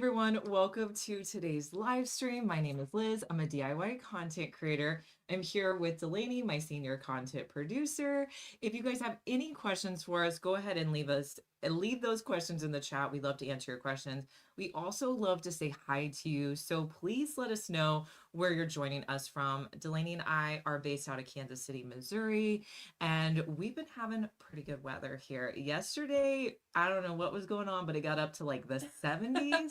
everyone, welcome to today's live stream. My name is Liz. I'm a DIY content creator. I'm here with Delaney, my senior content producer. If you guys have any questions for us, go ahead and leave those questions in the chat. We love to answer your questions. We also love to say hi to you. So please let us know where you're joining us from. Delaney and I are based out of Kansas City, Missouri, and we've been having pretty good weather here. Yesterday, I don't know what was going on, but it got up to like the 70s.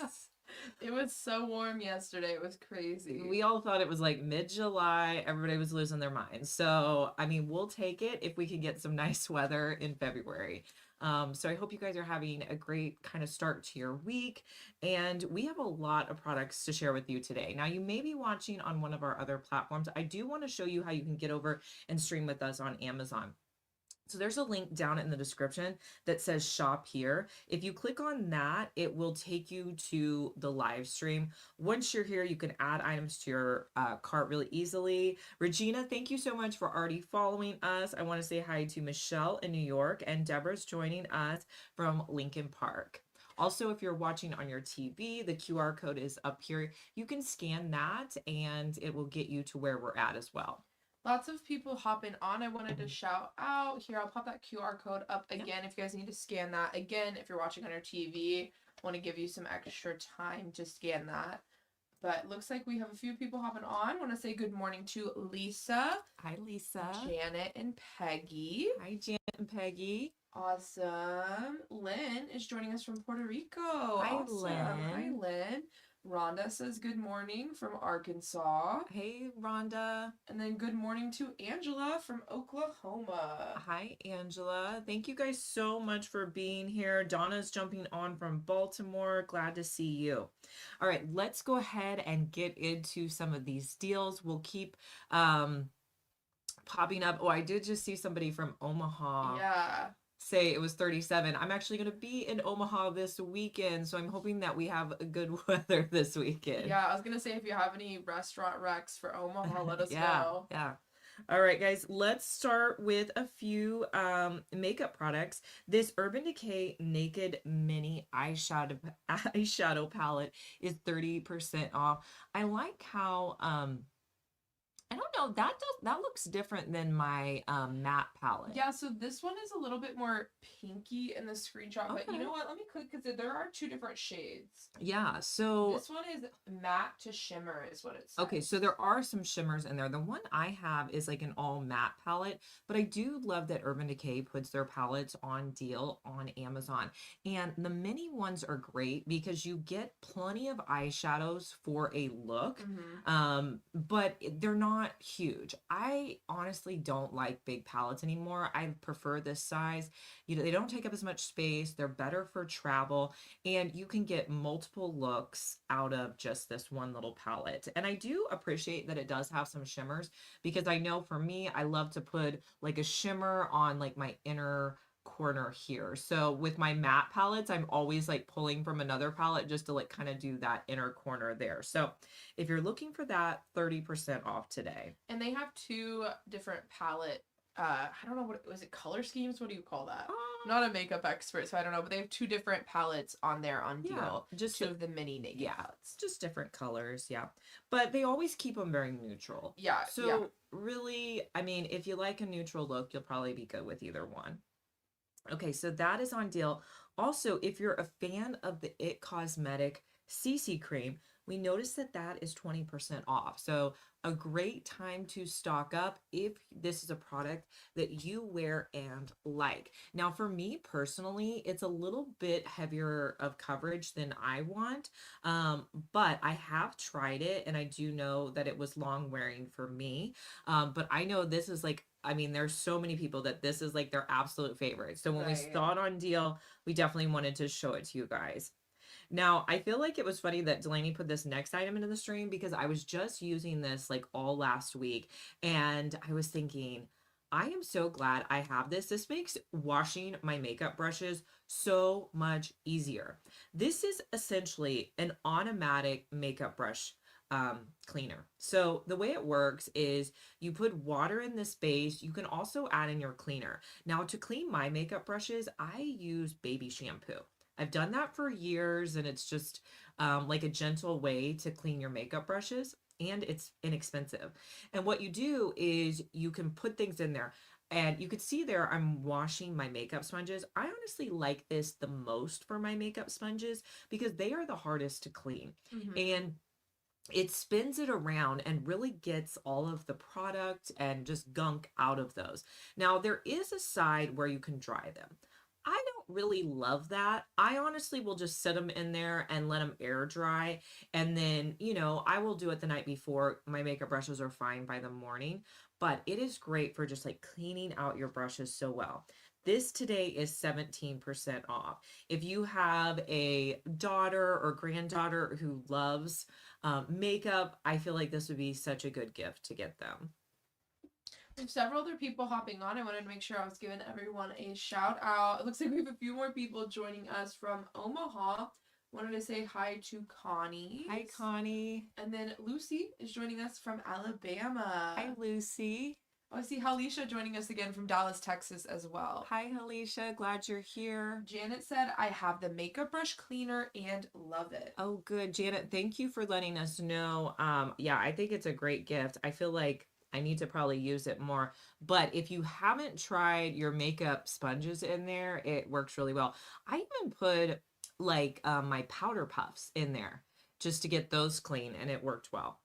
It was so warm yesterday. It was crazy. We all thought it was like mid-July. Everybody was losing their minds. So, I mean, we'll take it if we can get some nice weather in February. So I hope you guys are having a great kind of start to your week. And we have a lot of products to share with you today. Now, you may be watching on one of our other platforms. I do want to show you how you can get over and stream with us on Amazon. So there's a link down in the description that says shop here. If you click on that, it will take you to the live stream. Once you're here, you can add items to your cart really easily. Regina, thank you so much for already following us. I want to say hi to Michelle in New York, and Deborah's joining us from Lincoln Park. Also, if you're watching on your TV, the QR code is up here. You can scan that and it will get you to where we're at as well. Lots of people hopping on. I wanted to shout out here. I'll pop that QR code up again if you guys need to scan that. Again, if you're watching on your TV, want to give you some extra time to scan that. But looks like we have a few people hopping on. Want to say good morning to Lisa. Hi, Lisa. Janet and Peggy. Hi, Janet and Peggy. Awesome. Lynn is joining us from Puerto Rico. Hi, awesome. Lynn. Hi, Lynn. Rhonda says good morning from Arkansas. Hey, Rhonda. And then good morning to Angela from Oklahoma. Hi, Angela. Thank you guys so much for being here. Donna's jumping on from Baltimore. Glad to see you. All right, let's go ahead and get into some of these deals. We'll keep popping up. Oh, I did just see somebody from Omaha. Yeah. Say it was 37. I'm actually going to be in Omaha this weekend, so I'm hoping that we have good weather this weekend. Yeah, I was going to say if you have any restaurant recs for Omaha, let us know. Yeah. All right, guys, let's start with a few makeup products. This Urban Decay Naked Mini eyeshadow palette is 30% off. I like how I don't know, that looks different than my matte palette. Yeah, so this one is a little bit more pinky in the screenshot, but you know what? Let me click because there are two different shades. Yeah, so this one is matte to shimmer is what it says. Okay, so there are some shimmers in there. The one I have is like an all matte palette, but I do love that Urban Decay puts their palettes on deal on Amazon. And the mini ones are great because you get plenty of eyeshadows for a look, but they're not huge. I honestly don't like big palettes anymore. I prefer this size. You know, they don't take up as much space. They're better for travel, and you can get multiple looks out of just this one little palette. And I do appreciate that it does have some shimmers because I know for me, I love to put like a shimmer on like my inner corner here. So with my matte palettes, I'm always like pulling from another palette just to like kind of do that inner corner there. So if you're looking for that, 30% off today. And they have two different palette I don't know, what was it, color schemes? What do you call that? I'm not a makeup expert, so I don't know, but they have two different palettes on there on deal. Just two of the mini naked palettes. Just different colors, yeah. But they always keep them very neutral. Yeah. So really, I mean, if you like a neutral look, you'll probably be good with either one. Okay, so that is on deal. Also, if you're a fan of the IT Cosmetic CC cream, we noticed that that is 20% off. So a great time to stock up if this is a product that you wear and like. Now, for me personally, it's a little bit heavier of coverage than I want, but I have tried it and I do know that it was long wearing for me. But I know this is like, I mean, there's so many people that this is like their absolute favorite. So when we saw it on deal, we definitely wanted to show it to you guys. Now, I feel like it was funny that Delaney put this next item into the stream because I was just using this like all last week and I was thinking, I am so glad I have this. This makes washing my makeup brushes so much easier. This is essentially an automatic makeup brush cleaner. So the way it works is you put water in this base. You can also add in your cleaner. Now to clean my makeup brushes, I use baby shampoo. I've done that for years, and it's just like a gentle way to clean your makeup brushes, and it's inexpensive. And what you do is you can put things in there. And you could see there, I'm washing my makeup sponges. I honestly like this the most for my makeup sponges because they are the hardest to clean. Mm-hmm. And it spins it around and really gets all of the product and just gunk out of those. Now, there is a side where you can dry them. I don't really love that. I honestly will just set them in there and let them air dry. And then, I will do it the night before. My makeup brushes are fine by the morning, but it is great for just like cleaning out your brushes so well. This today is 17% off. If you have a daughter or granddaughter who loves makeup, I feel like this would be such a good gift to get them. We have several other people hopping on. I wanted to make sure I was giving everyone a shout out. It looks like we have a few more people joining us from Omaha. Wanted to say hi to Connie. Hi, Connie. And then Lucy is joining us from Alabama. Hi, Lucy. I see Halisha joining us again from Dallas, Texas as well. Hi, Halisha. Glad you're here. Janet said, I have the makeup brush cleaner and love it. Oh, good. Janet, thank you for letting us know. Yeah, I think it's a great gift. I feel like I need to probably use it more. But if you haven't tried your makeup sponges in there, it works really well. I even put like my powder puffs in there just to get those clean, and it worked well.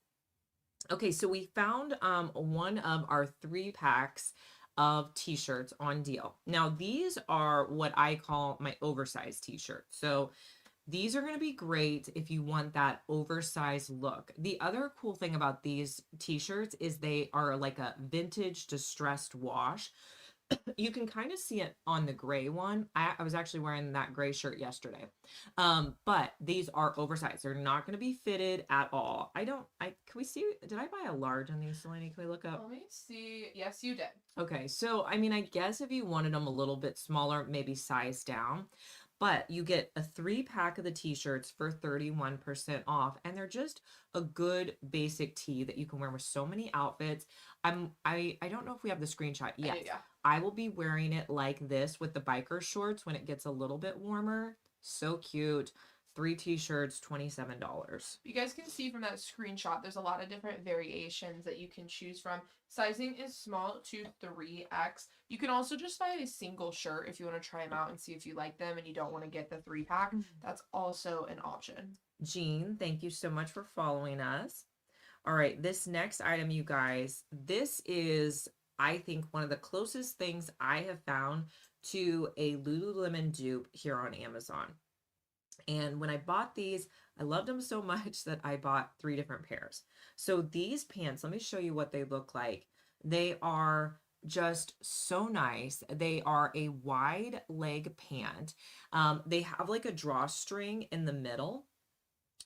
Okay, so we found one of our 3 packs of t-shirts on deal. Now, these are what I call my oversized t-shirts. So these are going to be great if you want that oversized look. The other cool thing about these t-shirts is they are like a vintage distressed wash. You can kind of see it on the gray one. I was actually wearing that gray shirt yesterday. But these are oversized. They're not going to be fitted at all. Can we see, did I buy a large on these, Selene? Can we look up? Let me see. Yes, you did. Okay, so I mean, I guess if you wanted them a little bit smaller, maybe size down, but you get a 3 pack of the t-shirts for 31% off, and they're just a good basic tee that you can wear with so many outfits. I don't know if we have the screenshot yet. Yeah. I will be wearing it like this with the biker shorts when it gets a little bit warmer. So cute. 3 t-shirts, $27. You guys can see from that screenshot, there's a lot of different variations that you can choose from. Sizing is small to 3X. You can also just buy a single shirt if you want to try them out and see if you like them and you don't want to get the 3-pack. That's also an option. Jean, thank you so much for following us. All right, this next item, you guys, this is, I think, one of the closest things I have found to a Lululemon dupe here on Amazon. And when I bought these, I loved them so much that I bought 3 different pairs. So these pants, let me show you what they look like. They are just so nice. They are a wide leg pant. They have like a drawstring in the middle.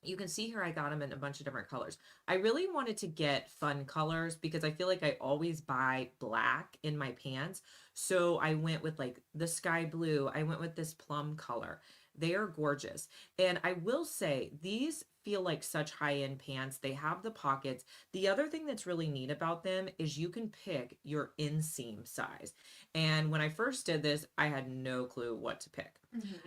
You can see here I got them in a bunch of different colors. I really wanted to get fun colors because I feel like I always buy black in my pants. So I went with like the sky blue. I went with this plum color. They are gorgeous. And I will say these feel like such high-end pants. They have the pockets. The other thing that's really neat about them is you can pick your inseam size. And when I first did this, I had no clue what to pick.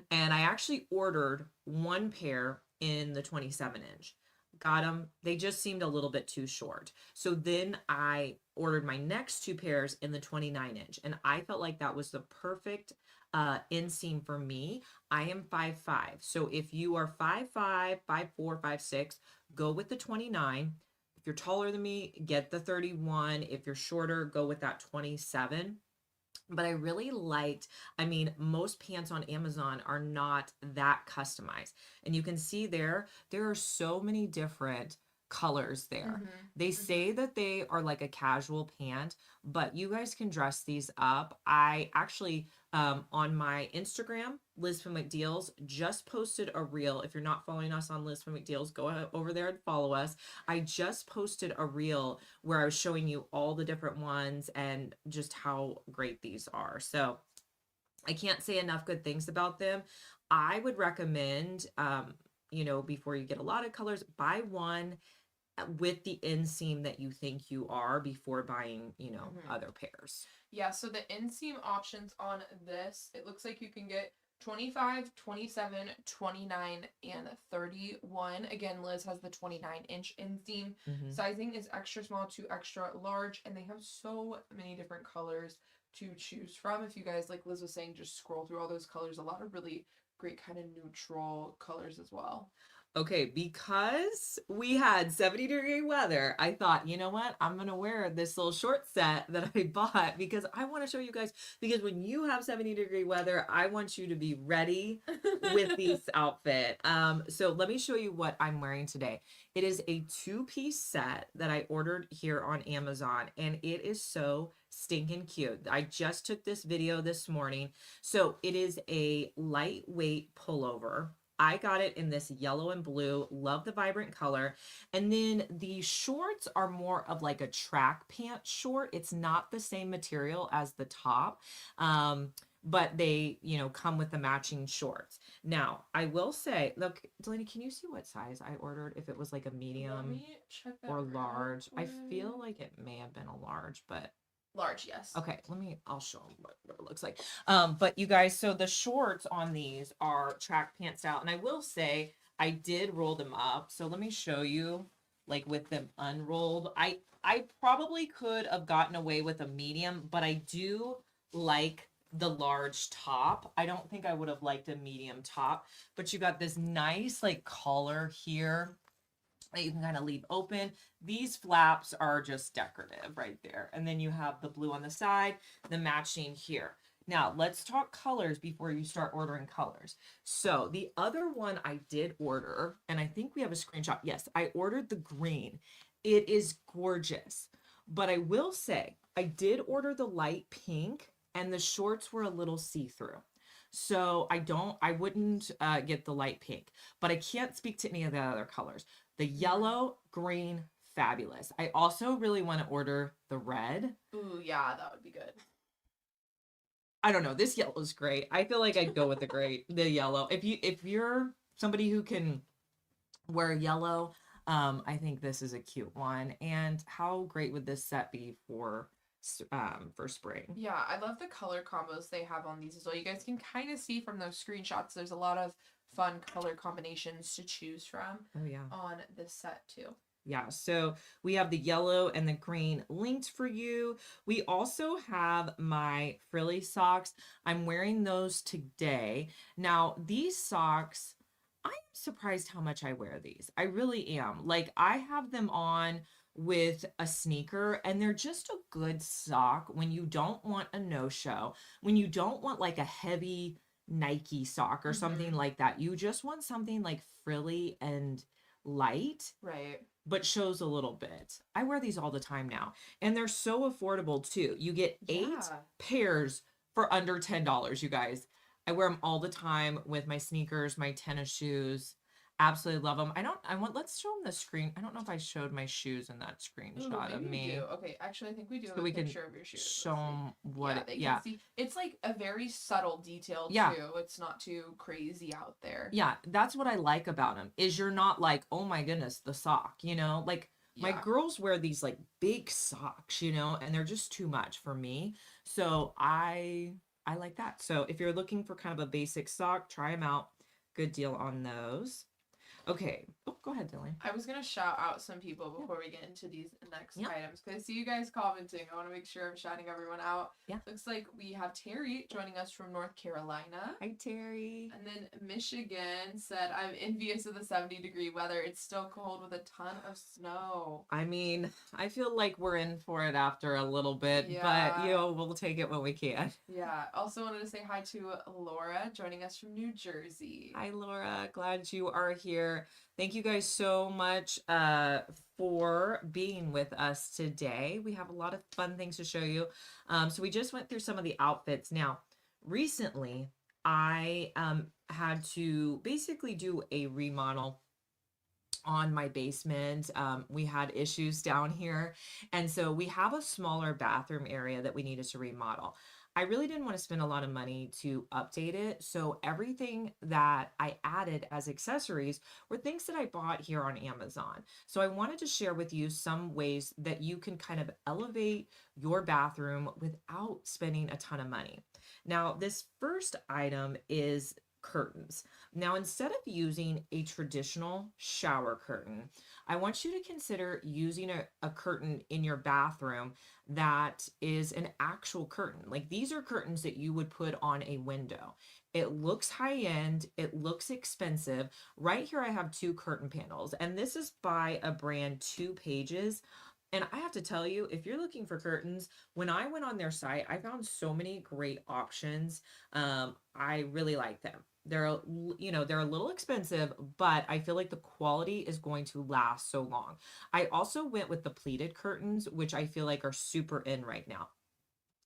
And I actually ordered 1 pair in the 27-inch. Got them. They just seemed a little bit too short. So then I ordered my next 2 pairs in the 29-inch. And I felt like that was the perfect inseam for me. I am 5'5". So if you are 5'5", 5'4", 5'6", go with the 29. If you're taller than me, get the 31. If you're shorter, go with that 27. But I really liked, I mean, most pants on Amazon are not that customized. And you can see there are so many different colors there. They say that they are like a casual pant, but you guys can dress these up. I actually, on my Instagram, Liz from McDeals, just posted a reel. If you're not following us on Liz from McDeals, go over there and follow us. I just posted a reel where I was showing you all the different ones and just how great these are. So I can't say enough good things about them. I would recommend, before you get a lot of colors, buy one with the inseam that you think you are before buying, other pairs. Yeah, so the inseam options on this, it looks like you can get 25, 27, 29, and 31. Again, Liz has the 29-inch inseam. Hmm. Sizing is extra small to extra large, and they have so many different colors to choose from. If you guys, like Liz was saying, just scroll through all those colors, a lot of really great kind of neutral colors as well. Okay, because we had 70-degree weather, I thought, you know what? I'm gonna wear this little short set that I bought because I want to show you guys. Because when you have 70-degree weather, I want you to be ready with this outfit. So let me show you what I'm wearing today. It is a two-piece set that I ordered here on Amazon, and it is so stinking cute. I just took this video this morning. So it is a lightweight pullover. I got it in this yellow and blue. Love the vibrant color. And then the shorts are more of like a track pant short. It's not the same material as the top. But they, come with the matching shorts. Now, I will say, look, Delaney, can you see what size I ordered? If it was like a Let medium me check that or real large. I feel quick. like it may have been a large, but Large, yes. okay, I'll show them what it looks like. But you guys, so the shorts on these are track pant style. And I will say, I did roll them up. So let me show you, like with them unrolled. I probably could have gotten away with a medium, but I do like the large top. I don't think I would have liked a medium top, but you got this nice like collar here that you can kind of leave open. These flaps are just decorative right there. And then you have the blue on the side, the matching here. Now, let's talk colors before you start ordering colors. So, the other one I did order, and I think we have a screenshot. Yes, I ordered the green. It is gorgeous. But I will say, I did order the light pink, and the shorts were a little see-through. So I wouldn't get the light pink, but I can't speak to any of the other colors. The yellow, green, fabulous. I also really want to order the red. Ooh, yeah, that would be good. I don't know. This yellow is great. I feel like I'd go with the yellow. If you're somebody who can wear yellow, I think this is a cute one. And how great would this set be for spring? Yeah, I love the color combos they have on these as well. You guys can kind of see from those screenshots, there's a lot of fun color combinations to choose from Oh yeah. on this set too. Yeah, so we have the yellow and the green linked for you. We also have my frilly socks. I'm wearing those today. Now, these socks, I'm surprised how much I wear these. I really am. Like, I have them on with a sneaker, and they're just a good sock when you don't want a no-show, when you don't want like a heavy Nike sock or something like that. You just want something like frilly and light Right. but shows a little bit. I wear these all the time now, and they're so affordable too. You get 8 Yeah. pairs for under $10, you guys. I wear them all the time with my sneakers, my tennis shoes. Absolutely love them. Let's show them the screen. I don't know if I showed my shoes in that Ooh, screenshot of maybe we me. do. Okay, actually, I think we do have So a we can picture of your shoes. show Let's see. them Yeah, they can see. It's like a very subtle detail Yeah. too. It's not too crazy out there. Yeah, that's what I like about them is you're not like, oh my goodness, the sock, like my Yeah. girls wear these like big socks, and they're just too much for me. So I like that. So if you're looking for kind of a basic sock, try them out. Good deal on those. Okay. Oh, go ahead, Dylan. I was gonna shout out some people before we get into these next Yeah. items because I see you guys commenting. I want to make sure I'm shouting everyone out. Yeah. Looks like we have Terry joining us from North Carolina. Hi, Terry. And then Michigan said, I'm envious of the 70-degree weather. It's still cold with a ton of snow. I mean, I feel like we're in for it after a little bit, but Yeah. we'll take it when we can. Yeah. Also wanted to say hi to Laura joining us from New Jersey. Hi, Laura. Glad you are here. Thank you guys so much for being with us today. We have a lot of fun things to show you. So we just went through some of the outfits. Now, recently, I had to basically do a remodel on my basement. We had issues down here, and so we have a smaller bathroom area that we needed to remodel. I really didn't want to spend a lot of money to update it. So everything that I added as accessories were things that I bought here on Amazon. So I wanted to share with you some ways that you can kind of elevate your bathroom without spending a ton of money. Now, this first item is curtains. Now, instead of using a traditional shower curtain, I want you to consider using a curtain in your bathroom that is an actual curtain. Like these are curtains that you would put on a window. It looks high end, it looks expensive. Right here, I have two curtain panels, and this is by a brand Two Pages. And I have to tell you, if you're looking for curtains, when I went on their site, I found so many great options. I really like them. They're a little expensive, but I feel like the quality is going to last so long. I also went with the pleated curtains, which I feel like are super in right now.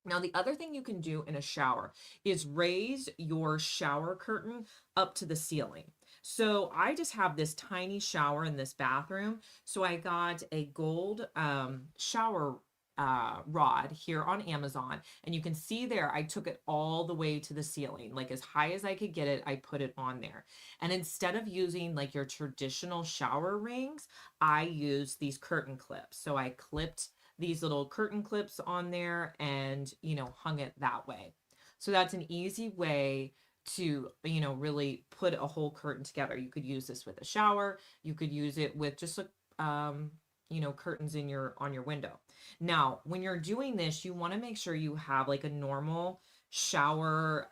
Now, the other thing you can do in a shower is raise your shower curtain up to the ceiling. So I just have this tiny shower in this bathroom. So I got a gold shower rod here on Amazon. And you can see there, I took it all the way to the ceiling, like as high as I could get it, I put it on there. And instead of using like your traditional shower rings, I used these curtain clips. So I clipped these little curtain clips on there and, hung it that way. So that's an easy way to, really put a whole curtain together. You could use this with a shower. You could use it with just curtains in your on your window. Now, when you're doing this, you want to make sure you have like a normal shower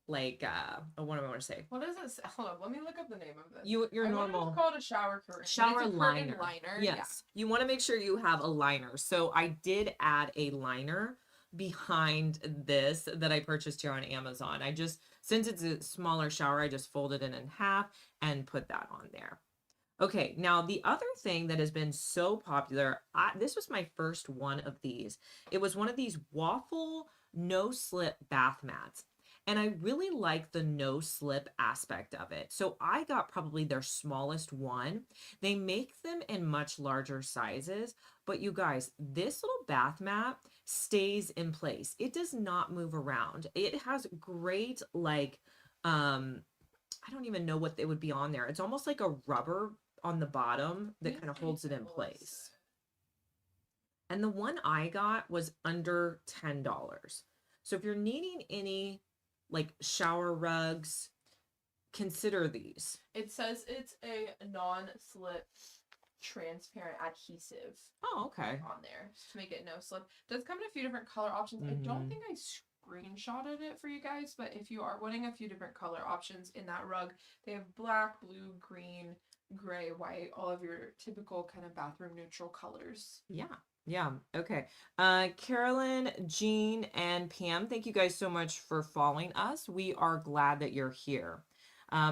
what do I want to say? What is this? Hold on, let me look up the name of this. Your I normal it's called a shower curtain. Shower it's a liner. Curtain liner. Yes. Yeah. You want to make sure you have a liner. So I did add a liner behind this that I purchased here on Amazon. Since it's a smaller shower, I just folded it in half and put that on there. Okay, now the other thing that has been so popular, this was my first one of these. It was one of these waffle no slip bath mats. And I really like the no slip aspect of it. So I got probably their smallest one. They make them in much larger sizes, but you guys, this little bath mat stays in place. It does not move around. It has great I don't even know what it would be on there. It's almost like a rubber on the bottom that kind of holds it in place. And the one I got was under $10. So if you're needing any like shower rugs, consider these. It says it's a non-slip transparent adhesive. Oh, okay. On there to make it no slip. It does come in a few different color options. I don't think I screenshotted it for you guys, but if you are wanting a few different color options in that rug, they have black, blue, green, gray, white, all of your typical kind of bathroom neutral colors. Yeah. Okay. Carolyn, Jean, and Pam, thank you guys so much for following us. We are glad that you're here.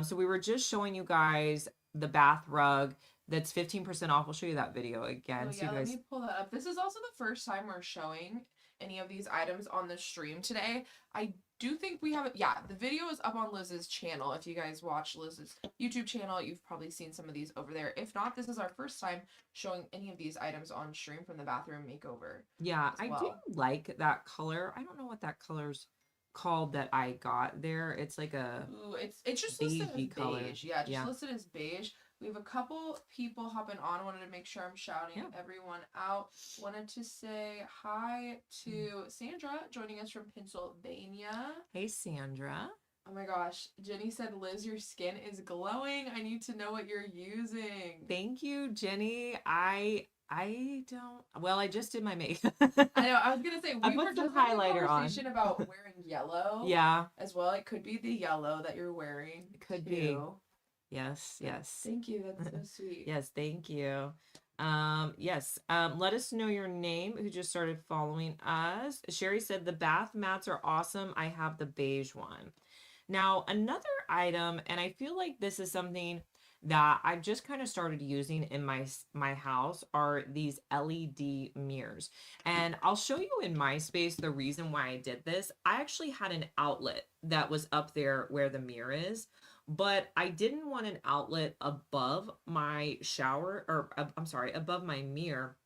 So we were just showing you guys the bath rug that's 15% off. We'll show you that video again. So let me pull that up. This is also the first time we're showing any of these items on the stream today. I do think we have it. Yeah, the video is up on Liz's channel. If you guys watch Liz's YouTube channel, you've probably seen some of these over there. If not, this is our first time showing any of these items on stream from the bathroom makeover. Yeah, I do like that color. I don't know what that color's called that I got there. It's like a it's just listed as color. Beige. Yeah, just listed as beige. We have a couple people hopping on. Wanted to make sure I'm shouting everyone out. Wanted to say hi to Sandra joining us from Pennsylvania. Hey, Sandra. Oh my gosh. Jenny said, Liz, your skin is glowing. I need to know what you're using. Thank you, Jenny. I don't. Well, I just did my makeup. I know. I was gonna say we were just having a conversation about wearing yellow. Yeah. As well, it could be the yellow that you're wearing. It could be. Yes. Thank you. That's so sweet. Yes, thank you. Yes. Let us know your name who just started following us. Sherry said the bath mats are awesome. I have the beige one. Now, another item, and I feel like this is something that I've just kind of started using in my house, are these LED mirrors. And I'll show you in my space the reason why I did this. I actually had an outlet that was up there where the mirror is, but I didn't want an outlet above my shower, or I'm sorry, above my mirror.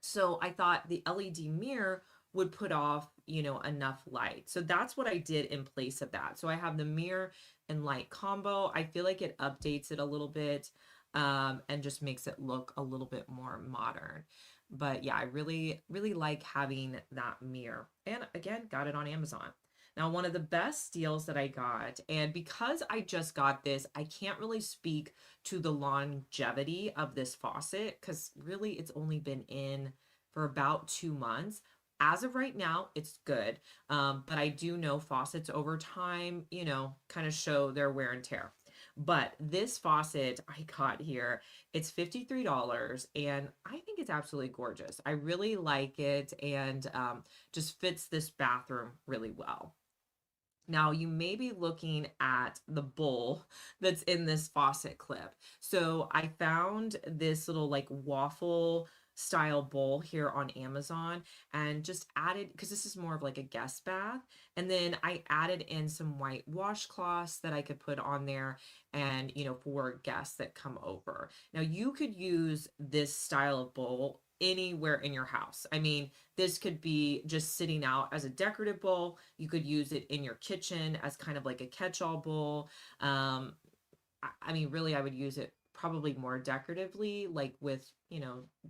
So I thought the LED mirror would put off, enough light. So that's what I did in place of that. So I have the mirror and light combo. I feel like it updates it a little bit, and just makes it look a little bit more modern. But yeah, I really, really like having that mirror. And again, got it on Amazon. Now, one of the best deals that I got, and because I just got this, I can't really speak to the longevity of this faucet because really it's only been in for about 2 months. As of right now, it's good. But I do know faucets over time, kind of show their wear and tear. But this faucet I got here, it's $53 and I think it's absolutely gorgeous. I really like it, and just fits this bathroom really well. Now, you may be looking at the bowl that's in this faucet clip. So I found this little like waffle style bowl here on Amazon and just added, because this is more of like a guest bath. And then I added in some white washcloths that I could put on there and, for guests that come over. Now, you could use this style of bowl anywhere in your house. I mean, this could be just sitting out as a decorative bowl. You could use it in your kitchen as kind of like a catch-all bowl. I mean, really, I would use it probably more decoratively, like with,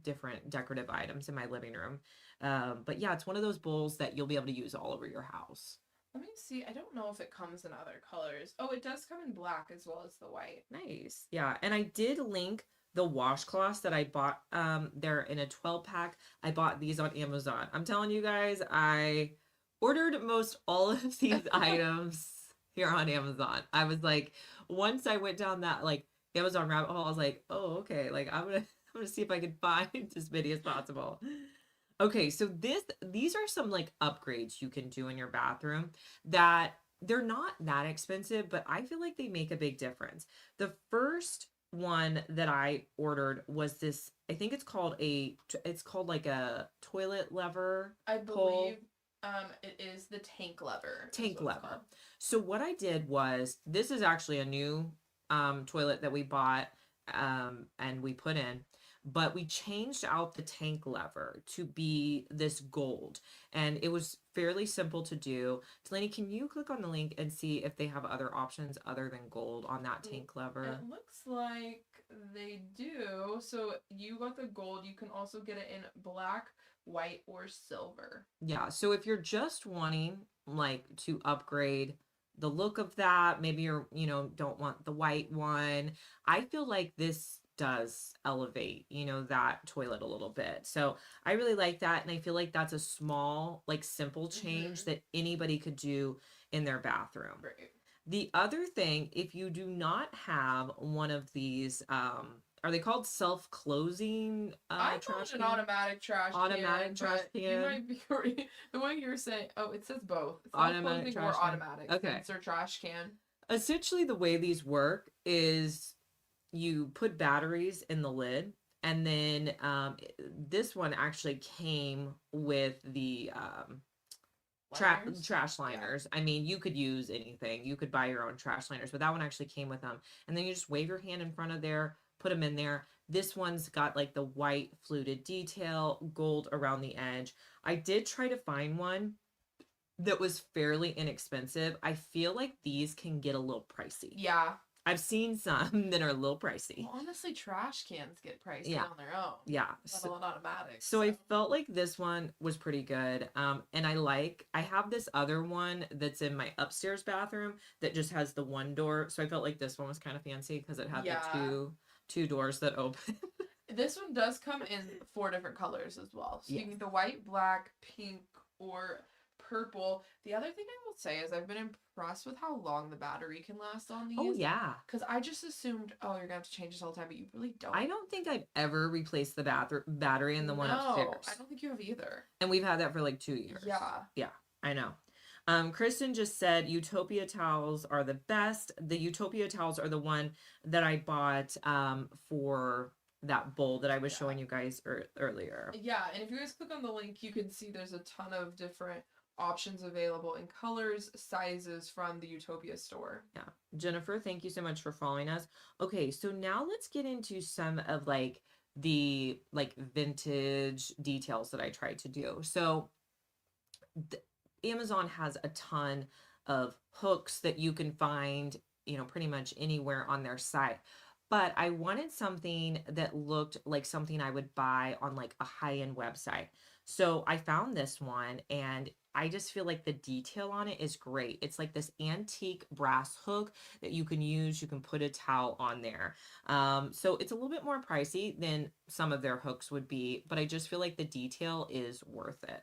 different decorative items in my living room. But yeah, it's one of those bowls that you'll be able to use all over your house. Let me see. I don't know if it comes in other colors. Oh, it does come in black as well as the white. Nice. Yeah. And I did link the washcloths that I bought. They're in a 12 pack. I bought these on Amazon. I'm telling you guys, I ordered most all of these items here on Amazon. I was like, once I went down that like Amazon rabbit hole, I was like, oh, okay. Like I'm gonna see if I can find as many as possible. Okay, so these are some like upgrades you can do in your bathroom that they're not that expensive, but I feel like they make a big difference. The first one that I ordered was this, I think it's called like a toilet lever I pole. believe it is the tank lever. Tank lever. So what I did was, this is actually a new toilet that we bought, and we put in, but we changed out the tank lever to be this gold, and it was fairly simple to do. Delaney, can you click on the link and see if they have other options other than gold on that tank lever? It looks like they do. So you got the gold. You can also get it in black, white, or silver. Yeah, so if you're just wanting like to upgrade the look of that, maybe you're, don't want the white one. I feel like this does elevate, that toilet a little bit. So I really like that. And I feel like that's a small, like simple change that anybody could do in their bathroom. Right. The other thing, if you do not have one of these, are they called self-closing I trash call it an can? automatic trash Automatic can, trash but you can. might be the way you were saying. Oh, it says both. Automatic Self-closing trash or can. automatic. Okay. It's their trash can. Essentially, the way these work is you put batteries in the lid, and then this one actually came with the Liners? trash liners. I mean, you could use anything. You could buy your own trash liners, but that one actually came with them. And then you just wave your hand in front of there, put them in there. This one's got like the white fluted detail, gold around the edge. I did try to find one that was fairly inexpensive. I feel like these can get a little pricey. Yeah. I've seen some that are a little pricey. Well, honestly, trash cans get pricey Yeah. on their own. Yeah. Let alone automatic. So I felt like this one was pretty good. And I have this other one that's in my upstairs bathroom that just has the one door. So I felt like this one was kind of fancy because it had the two doors that open. This one does come in 4 different colors as well. So you can get the white, black, pink, or purple. The other thing I will say is I've been impressed with how long the battery can last on these. Oh yeah. Because I just assumed, oh, you're gonna have to change this all the time, but you really don't. I don't think I've ever replaced the battery in the one upstairs. I don't think you have either. And we've had that for like 2 years. Yeah. Yeah, I know. Kristen just said Utopia towels are the best. The Utopia towels are the one that I bought for that bowl that I was showing you guys earlier. Yeah, and if you guys click on the link, you can see there's a ton of different options available in colors, sizes from the Utopia store. Yeah. Jennifer, thank you so much for following us. Okay, so now let's get into some of like the like vintage details that I tried to do. So Amazon has a ton of hooks that you can find, pretty much anywhere on their site. But I wanted something that looked like something I would buy on like a high-end website. So I found this one and I just feel like the detail on it is great. It's like this antique brass hook that you can use. You can put a towel on there. So it's a little bit more pricey than some of their hooks would be, but I just feel like the detail is worth it.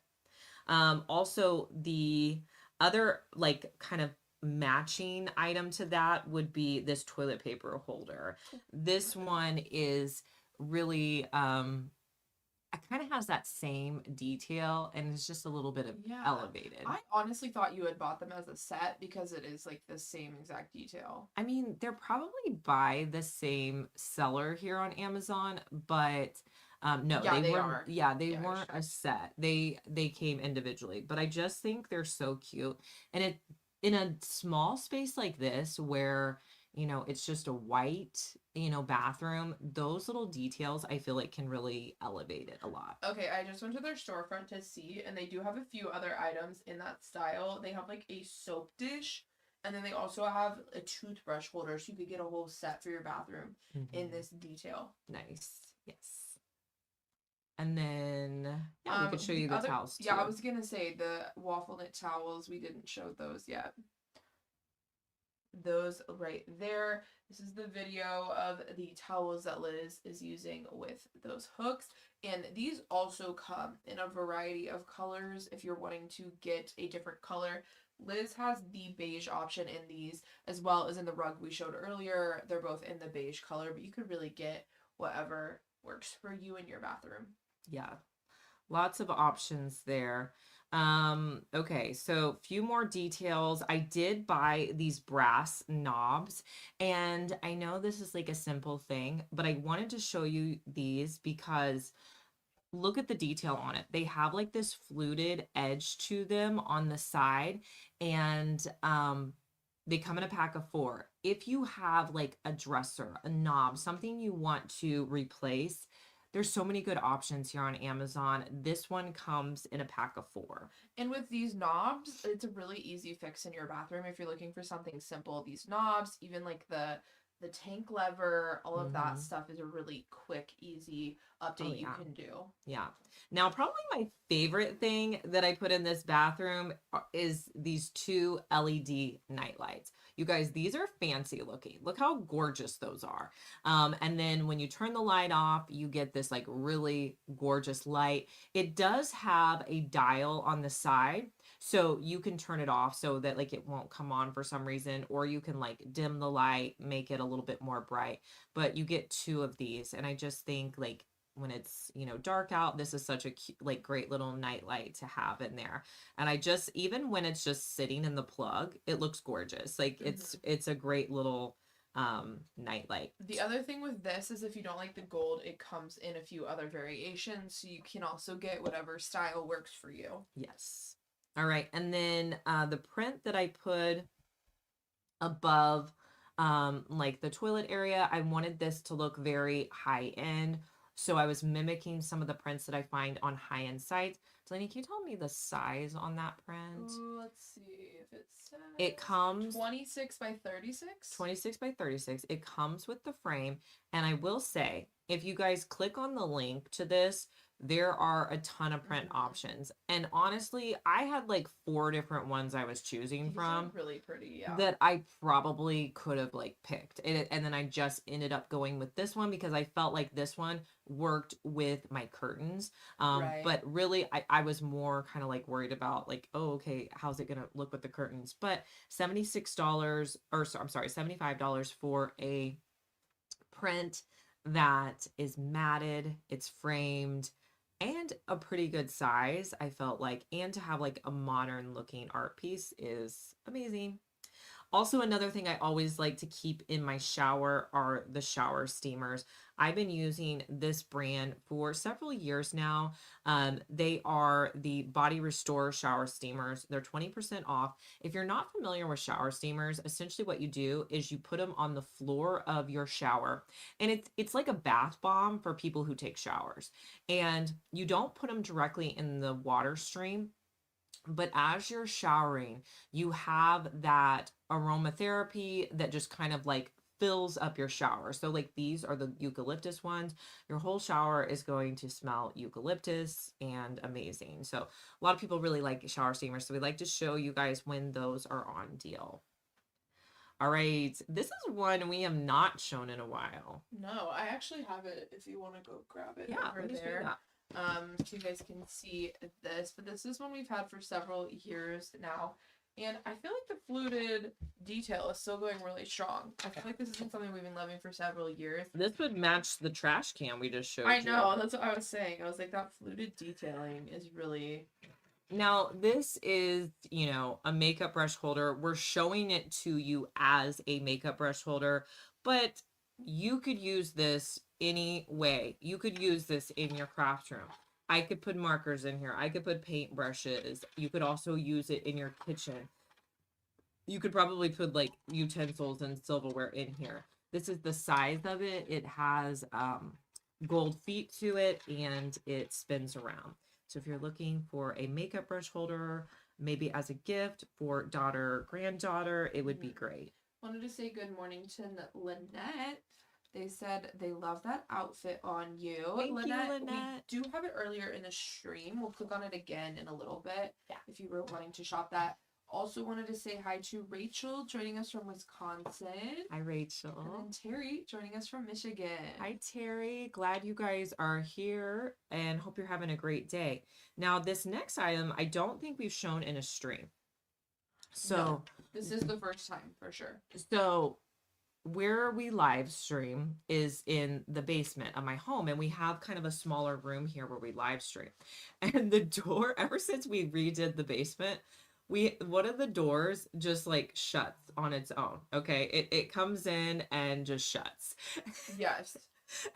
Also, the other like kind of matching item to that would be this toilet paper holder. This one is really it kind of has that same detail and it's just a little bit of Yeah. elevated. I honestly thought you had bought them as a set because it is like the same exact detail. I mean, they're probably by the same seller here on Amazon, but no, Yeah, they they weren't. are. Yeah, they Yeah, I weren't a checked. set. They came individually, but I just think they're so cute, and it in a small space like this where it's just a white bathroom. Those little details I feel like can really elevate it a lot. Okay, I just went to their storefront to see, and they do have a few other items in that style. They have like a soap dish, and then they also have a toothbrush holder, so you could get a whole set for your bathroom in Mhm. this detail. Nice. Yes. And then yeah, we could show The you the other, towels yeah, I too. was gonna say the waffle knit towels. We didn't show those yet. Those right there. This is the video of the towels that Liz is using with those hooks. And these also come in a variety of colors if you're wanting to get a different color. Liz has the beige option in these as well as in the rug we showed earlier. They're both in the beige color, but you could really get whatever works for you in your bathroom. Yeah, lots of options there. Okay, so few more details. I did buy these brass knobs, and I know this is like a simple thing, but I wanted to show you these because look at the detail on it. They have like this fluted edge to them on the side, and they come in a pack of four. If you have like a dresser, a knob, something you want to replace, there's so many good options here on Amazon. This one comes in a pack of four. And with these knobs, it's a really easy fix in your bathroom if you're looking for something simple. These knobs, even like the tank lever, all of that Mm-hmm. stuff is a really quick, easy Oh update you yeah. can do. Yeah. Now, probably my favorite thing that I put in this bathroom is these two LED night lights. You guys, these are fancy looking. Look how gorgeous those are. And then when you turn the light off, you get this like really gorgeous light. It does have a dial on the side, so you can turn it off so that like it won't come on for some reason, or you can like dim the light, make it a little bit more bright. But you get two of these, and I just think like when it's dark out, this is such a like great little night light to have in there. And I just, even when it's just sitting in the plug, it looks gorgeous. Like Hmm. it's a great little night light. The other thing with this is if you don't like the gold, it comes in a few other variations, so you can also get whatever style works for you. Yes. All right, and then the print that I put above like the toilet area, I wanted this to look very high end, so I was mimicking some of the prints that I find on high end sites. Delaney, can you tell me the size on that print? Ooh, let's see if it It says comes 26 by 36. 26 by 36. It comes with the frame. And I will say, if you guys click on the link to this, there are a ton of print Hmm. options. And honestly, I had like four different ones I was choosing These are from really pretty, yeah. that I probably could have like picked. And then I just ended up going with this one because I felt like this one worked with my curtains. Right. But really I was more kind of like worried about like, oh, okay, how's it gonna look with the curtains? But $76 or so, I'm sorry, $75 for a print that is matted, it's framed, and a pretty good size, I felt like, and to have like a modern looking art piece is amazing. Also, another thing I always like to keep in my shower are the shower steamers. I've been using this brand for several years now. They are the Body Restore shower steamers. They're 20% off. If you're not familiar with shower steamers, essentially what you do is you put them on the floor of your shower. And it's like a bath bomb for people who take showers. And you don't put them directly in the water stream, But as you're showering, you have that aromatherapy that just kind of like fills up your shower. So like these are the eucalyptus ones. Your whole shower is going to smell eucalyptus and amazing. So a lot of people really like shower steamers. So we like to show you guys when those are on deal. All right, this is one we have not shown in a while. No, I actually have it if you want to go grab it Yeah, over let me show you there. that. So you guys can see this, but this is one we've had for several years now. And I feel like the fluted detail is still going really strong. I feel like this has been something we've been loving for several years. This would match the trash can we just showed I you. know, that's what I was saying. I was like, that fluted detailing is really. Now, this is, you know, a makeup brush holder. We're showing it to you as a makeup brush holder, but you could use this any way. You could use this in your craft room. I could put markers in here. I could put paint brushes. You could also use it in your kitchen. You could probably put like utensils and silverware in here. This is the size of it. It has gold feet to it and it spins around. So if you're looking for a makeup brush holder, maybe as a gift for daughter, granddaughter, it would be great. Wanted to say good morning to Lynette. They said they love that outfit on you. Thank Lynette, you, Lynette. we do have it earlier in the stream. We'll click on it again in a little bit. Yeah. If you were wanting to shop that. Also wanted to say hi to Rachel joining us from Wisconsin. Hi, Rachel. And then Terry joining us from Michigan. Hi, Terry. Glad you guys are here and hope you're having a great day. Now, this next item, I don't think we've shown in a stream. So, No, this is the first time for sure. So, where we live stream is in the basement of my home, and we have kind of a smaller room here where we live stream. And the door, ever since we redid the basement, one of the doors just like shuts on its own. Okay, it comes in and just shuts. Yes.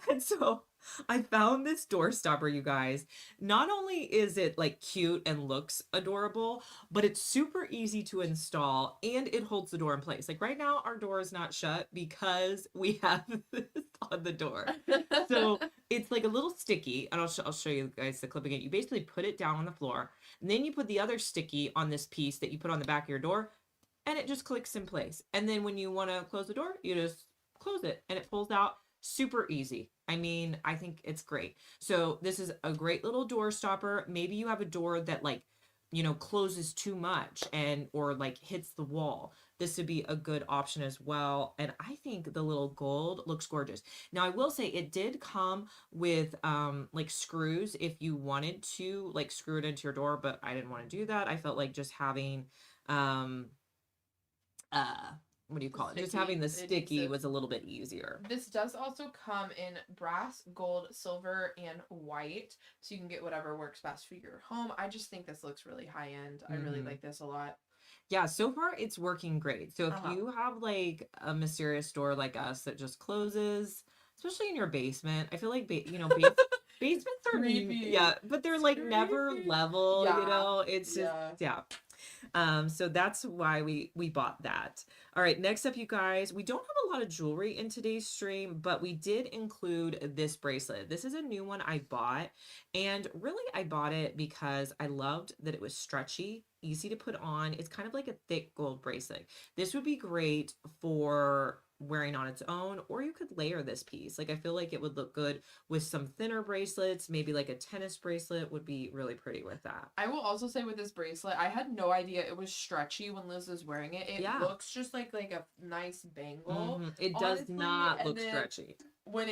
And so I found this door stopper, you guys. Not only is it like cute and looks adorable, but it's super easy to install and it holds the door in place. Like right now, our door is not shut because we have this on the door. So it's like a little sticky, and I'll show you guys the clip again. You basically put it down on the floor, and then you put the other sticky on this piece that you put on the back of your door, and it just clicks in place. And then when you want to close the door, you just close it, and it pulls out. Super easy. I mean, I think it's great. So this is a great little door stopper. Maybe you have a door that like, you know, closes too much and or like hits the wall. This would be a good option as well. And I think the little gold looks gorgeous. Now I will say it did come with like screws if you wanted to like screw it into your door, but I didn't want to do that. I felt like just having what do you call it? Just having the sticky adhesive. was a little bit easier. This does also come in brass, gold, silver, and white. So you can get whatever works best for your home. I just think this looks really high end. I really like this a lot. Yeah, so far it's working great. So if you have like a mysterious door like us that just closes, especially in your basement, I feel like basements are Creepy. Yeah, but they're like never level, Yeah. you know. It's just yeah. So that's why we bought that. All right, next up, you guys, we don't have a lot of jewelry in today's stream, but we did include this bracelet. This is a new one I bought, and really I bought it because I loved that it was stretchy, easy to put on. It's kind of like a thick gold bracelet. This would be great for wearing on its own, or you could layer this piece. Like I feel like it would look good with some thinner bracelets, maybe like a tennis bracelet would be really pretty with that. I will also say with this bracelet, I had no idea it was stretchy when Liz was wearing it. It looks just like a nice bangle. It does not look stretchy. When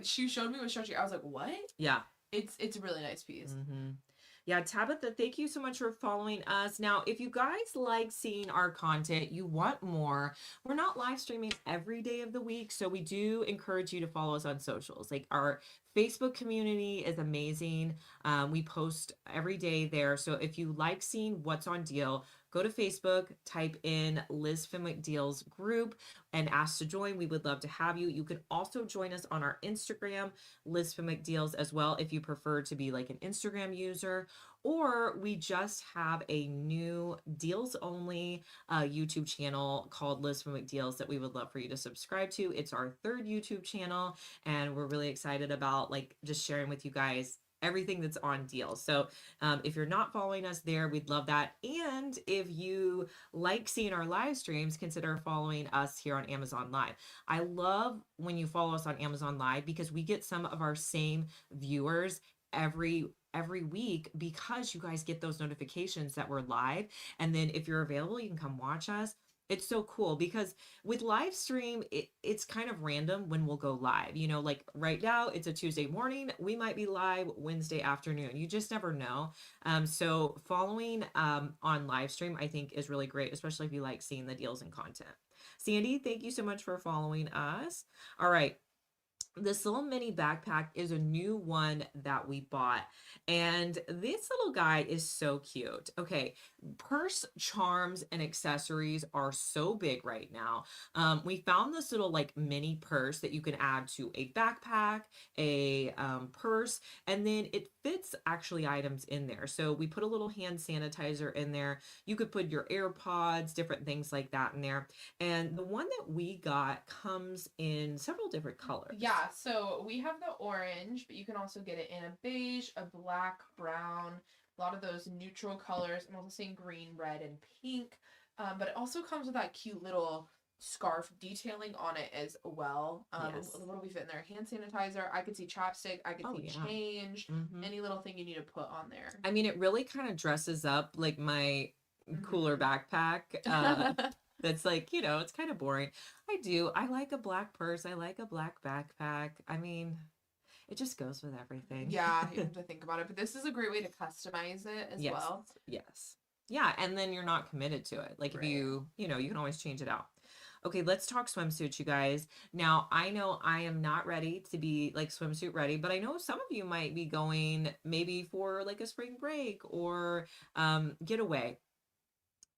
she showed me it was stretchy, I was like, what? Yeah. It's a really nice piece. Yeah, Tabitha, thank you so much for following us. Now, if you guys like seeing our content, you want more, we're not live streaming every day of the week, so we do encourage you to follow us on socials. Like our Facebook community is amazing. We post every day there. So if you like seeing what's on deal, go to Facebook, type in Liz Fenwick Deals group and ask to join. We would love to have you. You can also join us on our Instagram, Liz Fenwick Deals as well, if you prefer to be like an Instagram user. Or we just have a new deals only YouTube channel called Liz Fenwick Deals that we would love for you to subscribe to. It's our third YouTube channel, and we're really excited about like just sharing with you guys everything that's on deal. So if you're not following us there, we'd love that. And if you like seeing our live streams, consider following us here on Amazon Live. I love when you follow us on Amazon Live because we get some of our same viewers every week because you guys get those notifications that we're live. And then if you're available, you can come watch us. It's so cool because with live stream, it's kind of random when we'll go live. You know, like right now, it's a Tuesday morning. We might be live Wednesday afternoon. You just never know. So following on live stream, I think is really great, especially if you like seeing the deals and content. Sandy, thank you so much for following us. All right. This little mini backpack is a new one that we bought, and this little guy is so cute. Okay, purse charms and accessories are so big right now. We found this little like mini purse that you can add to a backpack, a purse, and then it fits actually items in there. So we put a little hand sanitizer in there. You could put your AirPods, different things like that in there. And the one that we got comes in several different colors. Yeah, so we have the orange, but you can also get it in a beige, a black, brown, a lot of those neutral colors. I'm also seeing green, red, and pink. But it also comes with that cute little scarf detailing on it as well. Yes. What do we fit in there? Hand sanitizer. I could see chapstick. I could Oh, see yeah. change. Mhm. Any little thing you need to put on there. I mean, it really kind of dresses up like my cooler backpack. That's like, you know, it's kind of boring. I do. I like a black purse. I like a black backpack. I mean, it just goes with everything. Yeah, you have to think about it. But this is a great way to customize it as Yes. well. Yes. Yeah, and then you're not committed to it. Like if Right. you know, you can always change it out. Okay, let's talk swimsuits, you guys. Now, I know I am not ready to be like swimsuit ready, but I know some of you might be going maybe for like a spring break or getaway.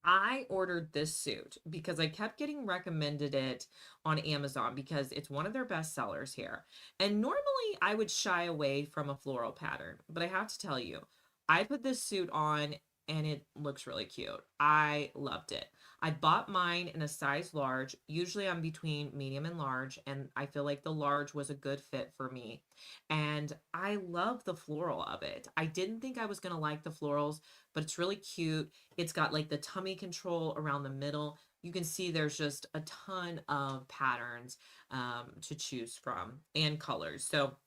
I ordered this suit because I kept getting recommended it on Amazon because it's one of their best sellers here. And normally I would shy away from a floral pattern, but I have to tell you, I put this suit on and it looks really cute. I loved it. I bought mine in a size large. Usually I'm between medium and large, and I feel like the large was a good fit for me. And I love the floral of it. I didn't think I was going to like the florals, but it's really cute. It's got like the tummy control around the middle. You can see there's just a ton of patterns to choose from and colors. So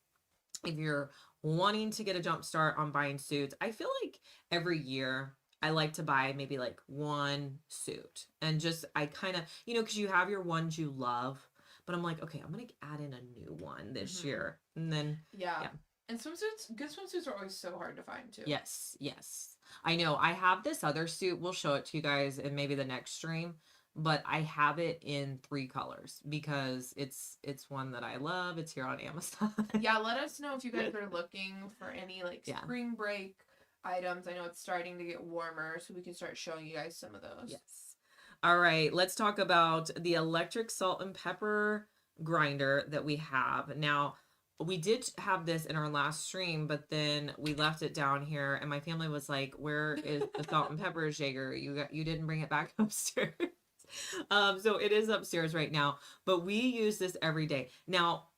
if you're wanting to get a jump start on buying suits, I feel like every year I like to buy maybe like one suit and just I kind of, you know, because you have your ones you love, but I'm like, okay, I'm gonna add in a new one this year, and then yeah. And swimsuits, good swimsuits are always so hard to find too. yes, yes. I know. I have this other suit. We'll show it to you guys in maybe the next stream, but I have it in 3 colors because it's one that I love. It's here on Amazon. Yeah, let us know if you guys are looking for any like spring break items. I know it's starting to get warmer, so we can start showing you guys some of those. Yes. All right, let's talk about the electric salt and pepper grinder that we have. Now, we did have this in our last stream, but then we left it down here, and my family was like, "Where is the salt and pepper shaker? You didn't bring it back upstairs." So it is upstairs right now, but we use this every day. Now,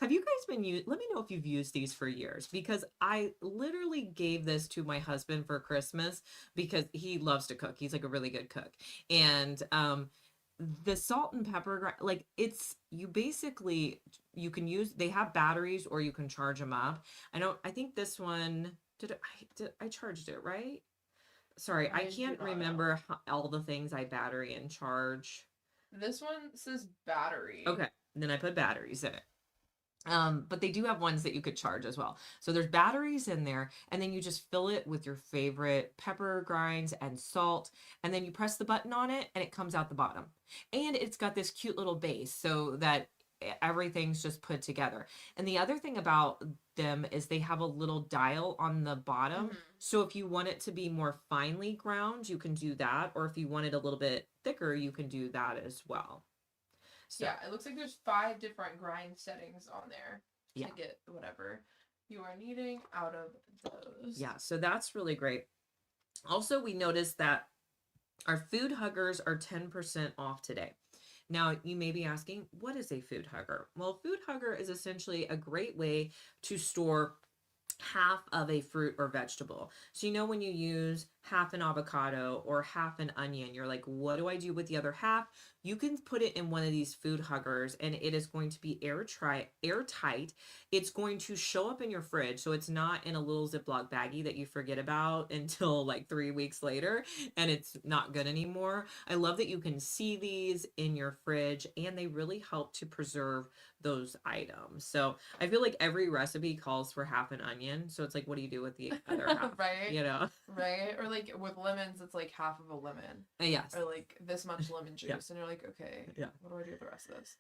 have you guys been used? Let me know if you've used these for years because I literally gave this to my husband for Christmas because he loves to cook. He's like a really good cook, and the salt and pepper like it's you basically you can use they have batteries or you can charge them up. I think this one did I charged it right. Sorry, I can't remember all the things I battery and charge. This one says battery. Okay, then I put batteries in it. But they do have ones that you could charge as well. So there's batteries in there, and then you just fill it with your favorite pepper grinds and salt, and then you press the button on it, and it comes out the bottom. And it's got this cute little base so that everything's just put together. And the other thing about them is they have a little dial on the bottom. So if you want it to be more finely ground, you can do that. Or if you want it a little bit thicker, you can do that as well. So, yeah, it looks like there's 5 different grind settings on there to get whatever you are needing out of those. Yeah, so that's really great. Also, we noticed that our food huggers are 10% off today. Now, you may be asking, what is a food hugger? Well, food hugger is essentially a great way to store half of a fruit or vegetable. So you know when you use half an avocado or half an onion, you're like, what do I do with the other half? You can put it in one of these food huggers and it is going to be airtight. It's going to show up in your fridge. So it's not in a little Ziploc baggie that you forget about until like 3 weeks later and it's not good anymore. I love that you can see these in your fridge and they really help to preserve those items. So I feel like every recipe calls for half an onion. So it's like, what do you do with the other half? Right. You know? Right. Or like with lemons, it's like half of a lemon. Yes. Or like this much lemon juice. Yeah. And you're like, okay, Yeah. what do I do with the rest of this?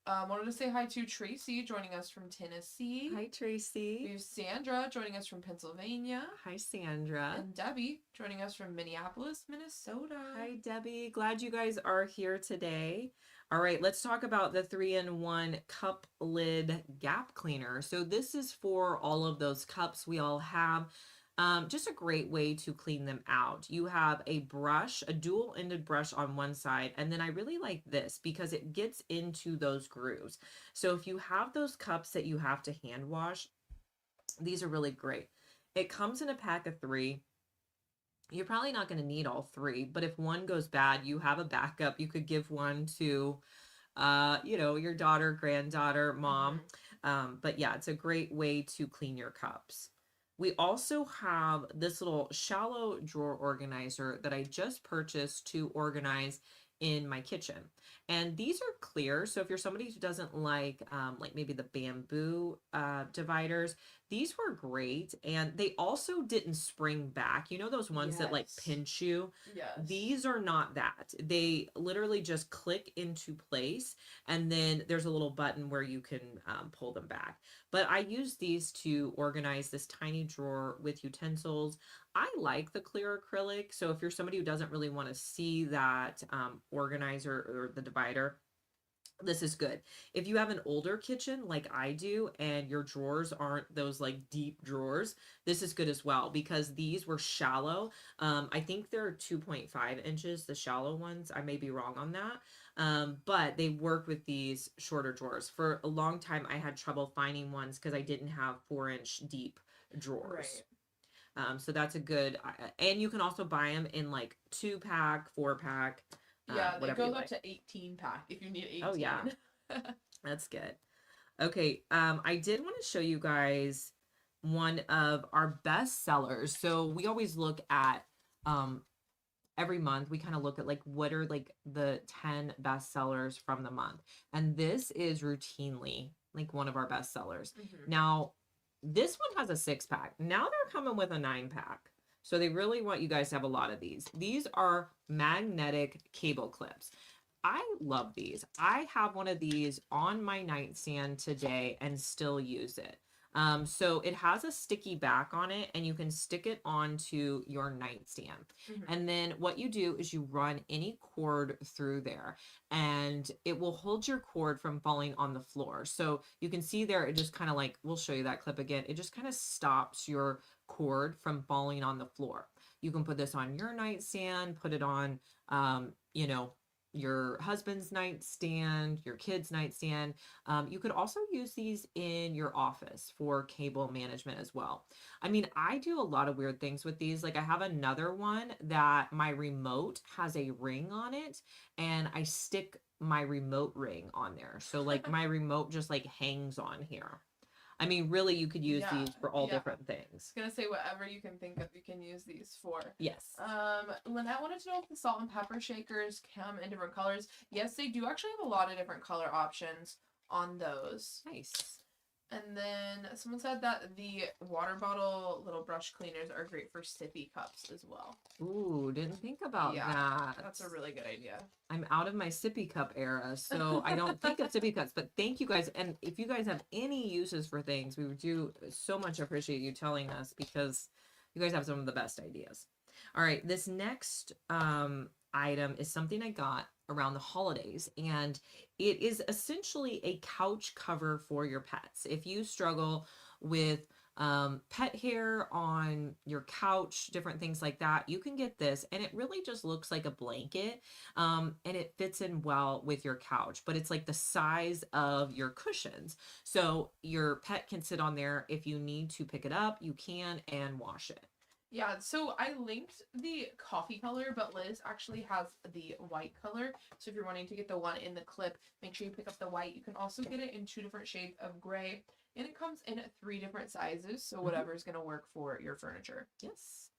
Wanted to say hi to Tracy joining us from Tennessee. Hi, Tracy. We have Sandra joining us from Pennsylvania. Hi, Sandra. And Debbie joining us from Minneapolis, Minnesota. Hi, Debbie. Glad you guys are here today. All right, let's talk about the 3-in-1 cup lid gap cleaner. So this is for all of those cups we all have. Just a great way to clean them out. You have a brush, a dual-ended brush on one side, and then I really like this because it gets into those grooves. So if you have those cups that you have to hand wash, these are really great. It comes in a pack of 3. You're probably not going to need all 3, but if one goes bad, you have a backup. You could give one to, your daughter, granddaughter, mom. But yeah, it's a great way to clean your cups. We also have this little shallow drawer organizer that I just purchased to organize in my kitchen. And these are clear. So if you're somebody who doesn't like maybe the bamboo dividers, these were great. And they also didn't spring back. You know those ones that like pinch you? Yes. These are not that. They literally just click into place. And then there's a little button where you can pull them back. But I use these to organize this tiny drawer with utensils. I like the clear acrylic. So if you're somebody who doesn't really want to see that organizer or the divider, this is good. If you have an older kitchen like I do and your drawers aren't those like deep drawers, this is good as well because these were shallow. I think they're 2.5 inches, the shallow ones. I may be wrong on that. But they work with these shorter drawers. For a long time, I had trouble finding ones because I didn't have 4-inch deep drawers. Right. So that's a good, and you can also buy them in like 2-pack, 4-pack. Yeah, it goes up like. to 18-pack if you need 18. Oh yeah, that's good. Okay, I did want to show you guys one of our best sellers. So we always look at every month we kind of look at like what are like the 10 best sellers from the month, and this is routinely like one of our best sellers. Now this one has a 6-pack. Now they're coming with a 9-pack. So they really want you guys to have a lot of these. These are magnetic cable clips. I love these. I have one of these on my nightstand today and still use it. So it has a sticky back on it and you can stick it onto your nightstand. And then what you do is you run any cord through there and it will hold your cord from falling on the floor. So you can see there, it just kind of like, we'll show you that clip again. It just kind of stops your cord from falling on the floor. You can put this on your nightstand, put it on, your husband's nightstand, your kid's nightstand. You could also use these in your office for cable management as well. I mean, I do a lot of weird things with these. Like I have another one that my remote has a ring on it and I stick my remote ring on there. So like my remote just like hangs on here. I mean, really, you could use these for all different things. I was gonna say whatever you can think of, you can use these for. Yes. Lynette wanted to know if the salt and pepper shakers come in different colors. Yes, they do actually have a lot of different color options on those. Nice. And then someone said that the water bottle little brush cleaners are great for sippy cups as well. Ooh, didn't think about that. That's a really good idea. I'm out of my sippy cup era, so I don't think of sippy cups, but thank you guys. And if you guys have any uses for things, we do so much appreciate you telling us because you guys have some of the best ideas. All right, this next item is something I got around the holidays, and it is essentially a couch cover for your pets. If you struggle with pet hair on your couch, different things like that, you can get this, and it really just looks like a blanket, and it fits in well with your couch, but it's like the size of your cushions. So your pet can sit on there. If you need to pick it up, you can, and wash it. Yeah, so I linked the coffee color, but Liz actually has the white color. So if you're wanting to get the one in the clip, make sure you pick up the white. You can also get it in 2 different shades of gray, and it comes in 3 different sizes, so Mhm. whatever is going to work for your furniture. Yes.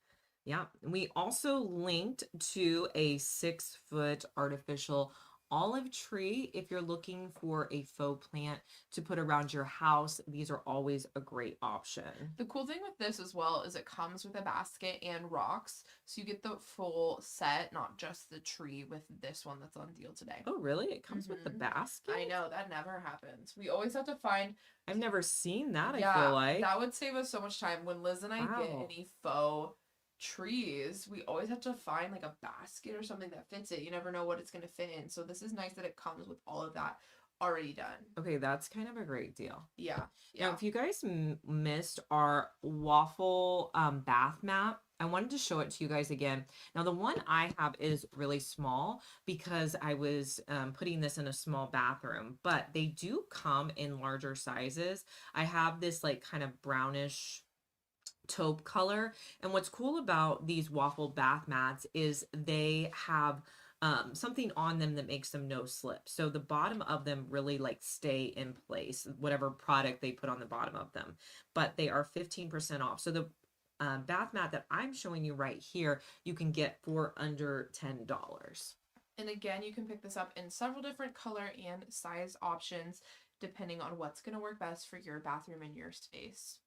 Yeah. We also linked to a 6 foot artificial olive tree if you're looking for a faux plant to put around your house. These are always a great option. The cool thing with this as well is it comes with a basket and rocks, so you get the full set, not just the tree with this one that's on deal today. Oh, really? It comes with the basket? I know, that never happens. We always have to find. I've never seen that, I feel Yeah, like. that would save us so much time. When Liz and I get Wow. any faux trees, we always have to find like a basket or something that fits it. You never know what it's going to fit in. So this is nice that it comes with all of that already done. Okay, that's kind of a great deal. Yeah. Now, Yeah. if you guys missed our waffle bath mat, I wanted to show it to you guys again. Now, the one I have is really small because I was putting this in a small bathroom, but they do come in larger sizes. I have this like kind of brownish taupe color. And what's cool about these waffle bath mats is they have something on them that makes them no slip. So the bottom of them really like stay in place, whatever product they put on the bottom of them. But they are 15% off. So the bath mat that I'm showing you right here, you can get for under $10. And again, you can pick this up in several different color and size options depending on what's going to work best for your bathroom and your space.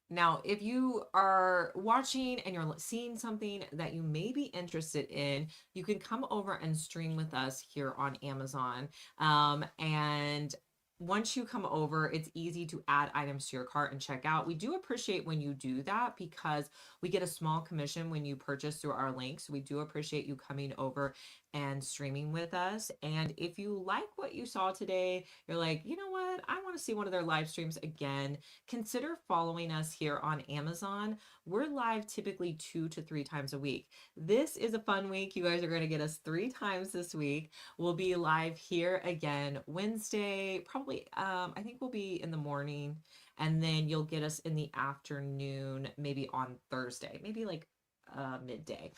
Now, if you are watching and you're seeing something that you may be interested in, you can come over and stream with us here on Amazon. And once you come over, it's easy to add items to your cart and check out. We do appreciate when you do that because we get a small commission when you purchase through our links. We do appreciate you coming over and streaming with us. And if you like what you saw today, you're like, you know what? I want to see one of their live streams again. Consider following us here on Amazon. We're live typically 2 to 3 times a week. This is a fun week. You guys are going to get us 3 times this week. We'll be live here again Wednesday, probably, I think we'll be in the morning, and then you'll get us in the afternoon, maybe on Thursday, maybe like midday.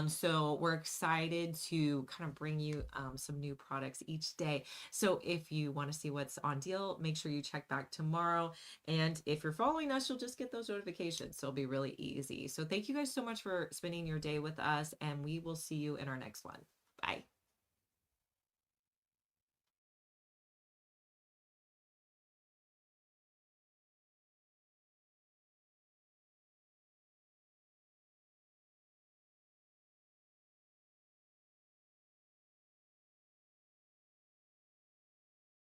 So we're excited to kind of bring you some new products each day. So if you want to see what's on deal, make sure you check back tomorrow. And if you're following us, you'll just get those notifications. So it'll be really easy. So thank you guys so much for spending your day with us, and we will see you in our next one. Bye.